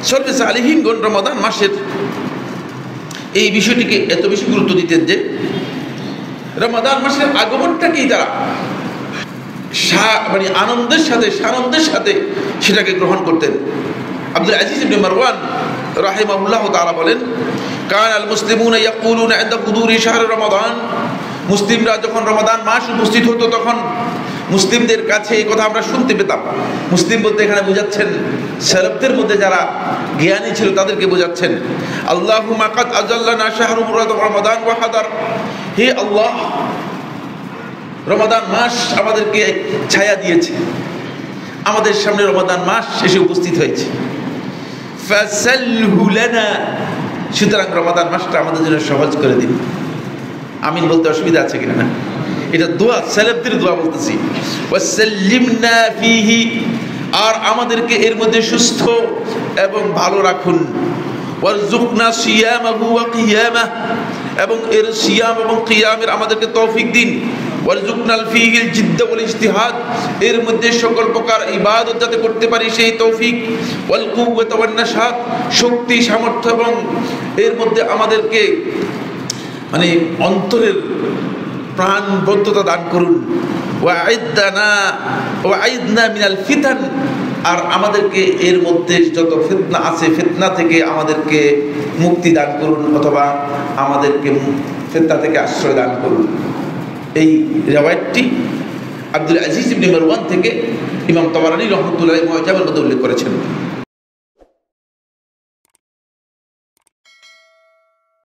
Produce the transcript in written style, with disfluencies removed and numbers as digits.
সলফে সালিহিনগণ রমাদান মাসের এই বিষয়টিকে এত বেশি গুরুত্ব দিতেন যে রমাদান মাসের আগমনটাকেই তারা মানে আনন্দের সাথে সানন্দের সাথে সেটাকে গ্রহণ করতেন। আব্দুল আজিজ ইবনে মারওয়ান রাহিমাহুল্লাহ তাআলা বলেন, কান আল মুসলিমুনা ইয়াকুলুনা ইনদা হুদুরি শাহর রমাদান, মুসলিমরা যখন রমাদান মাস উপস্থিত হতো তখন মুসলিমদের কাছে এই কথা আমরা শুনতে পেতাম। মুসলিম বলতে এখানে বোঝাচ্ছেন সালাফদের মধ্যে যারা জ্ঞানী ছিল তাদেরকে বোঝাচ্ছেন। আল্লাহুম্মা কাদ আজাল্লানা শাহরু রমাদান ওয়া হাদার, হে আল্লাহ, রমাদান মাস আমাদেরকে ছায়া দিয়েছে, আমাদের সামনে রমাদান মাস এসে উপস্থিত হয়েছে। ফাসালহু লানা, সুতরাং রমাদান মাসটা আমাদের জন্য সহজ করে দিন। আমিন বলতে অসুবিধা আছে কিনা? না, এটা দোয়া, সালাফদের দোয়া বলতেছি। ওয়াসাল্লিমনা ফিহি, আর আমাদেরকে এর মধ্যে সুস্থ এবং ভালো রাখুন। ওয়ারযুকনা সিয়ামাহু ওয়া কিয়ামাহ, এবং এর সিয়াম এবং কিয়ামের আমাদেরকে তৌফিক দিন। ওয়ারযুকনাল ফিহিল জিদ্দ ওয়াল ইজতিহাদ, এর মধ্যে সকল প্রকার ইবাদত যাতে করতে পারি সেই তৌফিক। ওয়াল কুওয়াত ওয়ান নাশাত, শক্তি সামর্থ্য, এবং এর মধ্যে আমাদেরকে মানে অন্তরের প্রাণবদ্ধতা দান করুন। ওয়াইদনা মিনাল ফিতান, আর আমাদেরকে এর মধ্যে যত ফিতনা আছে ফিতনা থেকে আমাদেরকে মুক্তি দান করুন, অথবা আমাদেরকে ফিতনা থেকে আশ্রয় দান করুন। এই রিওয়ায়াতটি আব্দুল আজিজ ইবনে মারওয়ান থেকে ইমাম তাবারানী রহমাতুল্লাহি মুআজ্জামের মধ্যে উল্লেখ করেছেন।